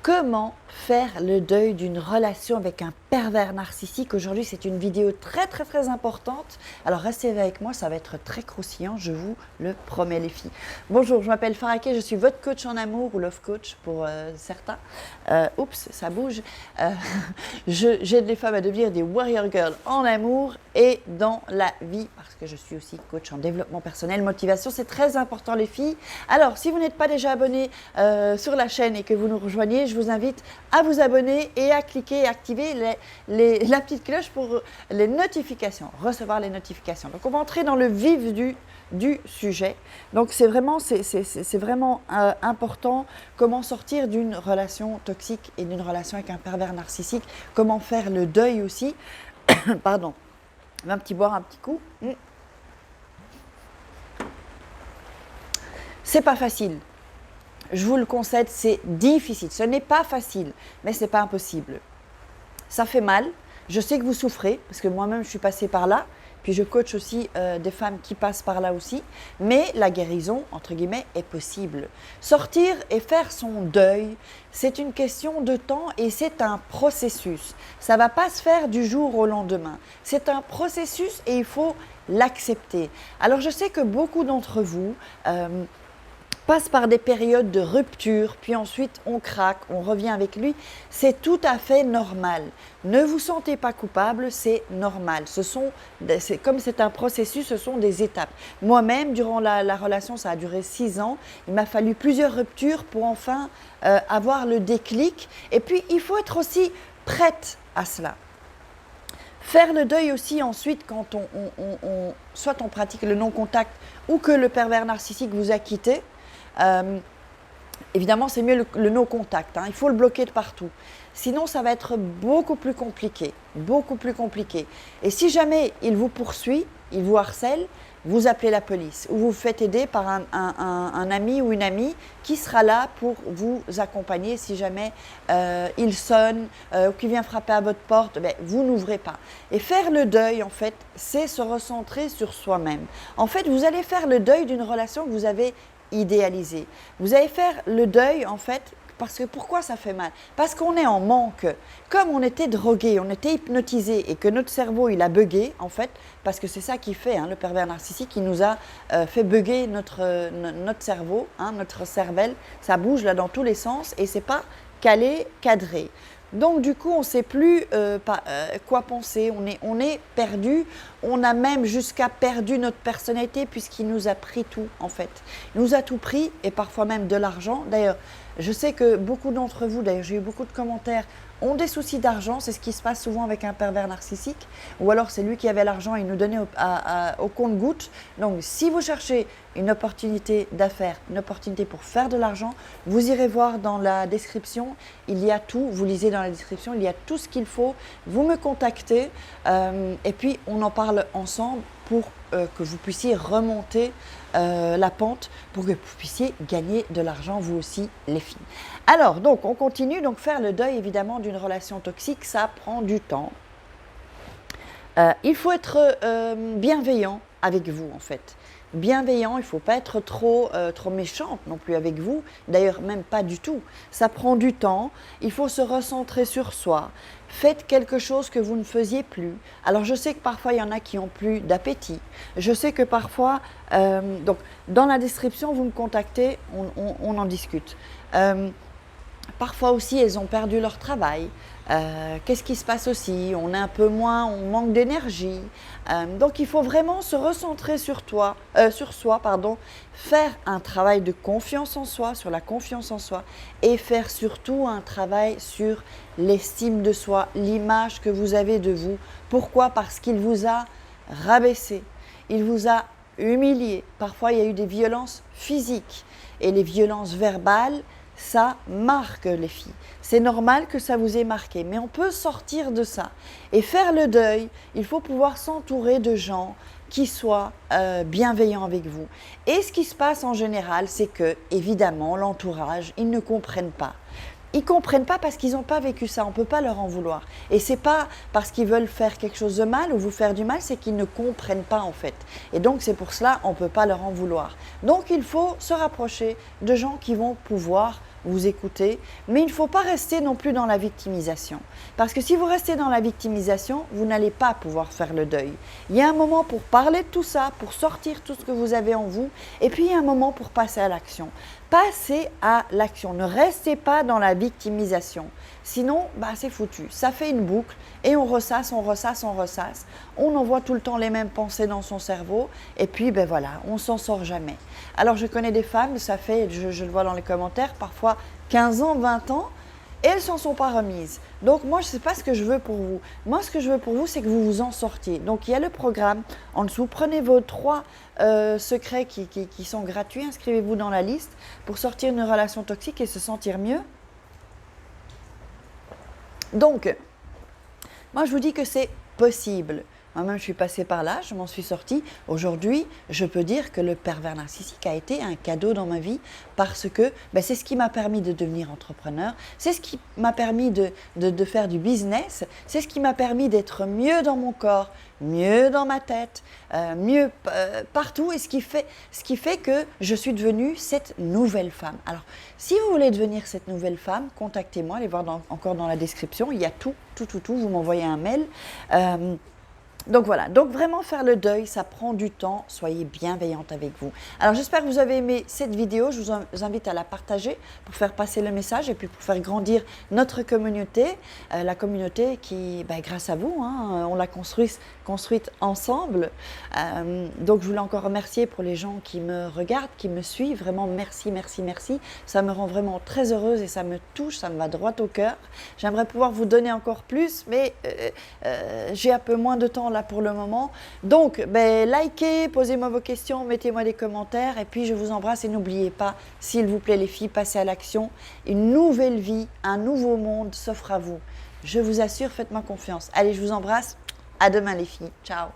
Comment faire le deuil d'une relation avec un pervers narcissique? Aujourd'hui, c'est une vidéo très importante. Alors, restez avec moi, ça va être très croustillant, je vous le promets les filles. Bonjour, je m'appelle Faraké, je suis votre coach en amour ou love coach pour certains. Oups, ça bouge. J'aide les femmes à devenir des warrior girls en amour et dans la vie, parce que je suis aussi coach en développement personnel, motivation, c'est très important les filles. Alors, si vous n'êtes pas déjà abonné sur la chaîne et que vous nous rejoignez, je vous invite à vous abonner et à cliquer et activer la petite cloche pour les notifications, recevoir les notifications. Donc, on va entrer dans le vif du sujet. Donc, c'est vraiment important comment sortir d'une relation toxique et d'une relation avec un pervers narcissique, comment faire le deuil aussi. Pardon, un petit boire un petit coup. C'est pas facile. Je vous le concède, c'est difficile. Ce n'est pas facile, mais ce n'est pas impossible. Ça fait mal. Je sais que vous souffrez, parce que moi-même, je suis passée par là. Puis je coach aussi des femmes qui passent par là aussi. Mais la guérison, entre guillemets, est possible. Sortir et faire son deuil, c'est une question de temps et c'est un processus. Ça ne va pas se faire du jour au lendemain. C'est un processus et il faut l'accepter. Alors je sais que beaucoup d'entre vous passe par des périodes de rupture, puis ensuite on craque, on revient avec lui. C'est tout à fait normal. Ne vous sentez pas coupable, c'est normal. Comme c'est un processus, ce sont des étapes. Moi-même, durant la relation, ça a duré 6 ans. Il m'a fallu plusieurs ruptures pour enfin avoir le déclic. Et puis, il faut être aussi prête à cela. Faire le deuil aussi ensuite quand soit on pratique le non-contact ou que le pervers narcissique vous a quitté. Évidemment, c'est mieux le no-contact, il faut le bloquer de partout. Sinon, ça va être beaucoup plus compliqué, beaucoup plus compliqué. Et si jamais il vous poursuit, il vous harcèle, vous appelez la police ou vous vous faites aider par un ami ou une amie qui sera là pour vous accompagner si jamais il sonne ou qu'il vient frapper à votre porte, vous n'ouvrez pas. Et faire le deuil, en fait, c'est se recentrer sur soi-même. En fait, vous allez faire le deuil d'une relation que vous avez idéalisé. Vous allez faire le deuil en fait, parce que pourquoi ça fait mal? Parce qu'on est en manque. Comme on était drogué, on était hypnotisé et que notre cerveau il a bugué en fait, parce que c'est ça qui fait, le pervers narcissique, il nous a fait bugger notre cerveau, notre cervelle, ça bouge là dans tous les sens et c'est pas calé, cadré. Donc du coup, on ne sait plus quoi penser, on est perdu, on a même jusqu'à perdu notre personnalité puisqu'il nous a pris tout en fait. Il nous a tout pris et parfois même de l'argent. D'ailleurs, je sais que beaucoup d'entre vous, d'ailleurs j'ai eu beaucoup de commentaires, ont des soucis d'argent, c'est ce qui se passe souvent avec un pervers narcissique, ou alors c'est lui qui avait l'argent et il nous donnait au compte-gouttes. Donc si vous cherchez une opportunité d'affaires, une opportunité pour faire de l'argent, vous irez voir dans la description, il y a tout, vous lisez dans la description, il y a tout ce qu'il faut, vous me contactez et puis on en parle ensemble pour que vous puissiez remonter la pente, pour que vous puissiez gagner de l'argent, vous aussi, les filles. Alors, donc, on continue. Donc, faire le deuil, évidemment, d'une relation toxique, ça prend du temps. Il faut être bienveillant avec vous, en fait. Bienveillant, il ne faut pas être trop méchante non plus avec vous. D'ailleurs, même pas du tout. Ça prend du temps. Il faut se recentrer sur soi. Faites quelque chose que vous ne faisiez plus. Alors, je sais que parfois, il y en a qui ont plus d'appétit. Je sais que parfois, donc, dans la description, vous me contactez, on en discute. Parfois aussi, elles ont perdu leur travail. Qu'est-ce qui se passe aussi? On est un peu moins, on manque d'énergie. Donc, il faut vraiment se recentrer sur soi, faire un travail de confiance en soi, sur la confiance en soi, et faire surtout un travail sur l'estime de soi, l'image que vous avez de vous. Pourquoi? Parce qu'il vous a rabaissé, il vous a humilié. Parfois, il y a eu des violences physiques et les violences verbales. Ça marque les filles. C'est normal que ça vous ait marqué, mais on peut sortir de ça. Et faire le deuil, il faut pouvoir s'entourer de gens qui soient bienveillants avec vous. Et ce qui se passe en général, c'est que, évidemment, l'entourage, ils ne comprennent pas. Ils ne comprennent pas parce qu'ils n'ont pas vécu ça, on ne peut pas leur en vouloir. Et ce n'est pas parce qu'ils veulent faire quelque chose de mal ou vous faire du mal, c'est qu'ils ne comprennent pas en fait. Et donc c'est pour cela qu'on ne peut pas leur en vouloir. Donc il faut se rapprocher de gens qui vont pouvoir vous écouter, mais il ne faut pas rester non plus dans la victimisation. Parce que si vous restez dans la victimisation, vous n'allez pas pouvoir faire le deuil. Il y a un moment pour parler de tout ça, pour sortir tout ce que vous avez en vous, et puis il y a un moment pour passer à l'action. Passez à l'action, ne restez pas dans la victimisation. Sinon, c'est foutu. Ça fait une boucle et on ressasse, on ressasse, on ressasse. On envoie tout le temps les mêmes pensées dans son cerveau et puis voilà, on s'en sort jamais. Alors je connais des femmes, ça fait, je le vois dans les commentaires, parfois 15 ans, 20 ans, et elles s'en sont pas remises. Donc moi, je ne sais pas ce que je veux pour vous. Moi, ce que je veux pour vous, c'est que vous vous en sortiez. Donc il y a le programme en dessous. Prenez vos 3 secrets qui sont gratuits. Inscrivez-vous dans la liste pour sortir d'une relation toxique et se sentir mieux. Donc, moi, je vous dis que c'est possible. Moi-même, je suis passée par là, je m'en suis sortie. Aujourd'hui, je peux dire que le pervers narcissique a été un cadeau dans ma vie parce que c'est ce qui m'a permis de devenir entrepreneur, c'est ce qui m'a permis de faire du business, c'est ce qui m'a permis d'être mieux dans mon corps, mieux dans ma tête, mieux partout, et ce qui fait que je suis devenue cette nouvelle femme. Alors, si vous voulez devenir cette nouvelle femme, contactez-moi, allez voir encore dans la description, il y a tout, vous m'envoyez un mail. Donc voilà, donc vraiment faire le deuil, ça prend du temps, soyez bienveillante avec vous. Alors j'espère que vous avez aimé cette vidéo, je vous invite à la partager pour faire passer le message et puis pour faire grandir notre communauté, la communauté qui, grâce à vous, on l'a construite ensemble. Donc je voulais encore remercier pour les gens qui me regardent, qui me suivent, vraiment merci, merci, merci. Ça me rend vraiment très heureuse et ça me touche, ça me va droit au cœur. J'aimerais pouvoir vous donner encore plus, mais j'ai un peu moins de temps là pour le moment. Donc, likez, posez-moi vos questions, mettez-moi des commentaires et puis je vous embrasse et n'oubliez pas, s'il vous plaît les filles, passez à l'action. Une nouvelle vie, un nouveau monde s'offre à vous. Je vous assure, faites-moi confiance. Allez, je vous embrasse. À demain les filles. Ciao.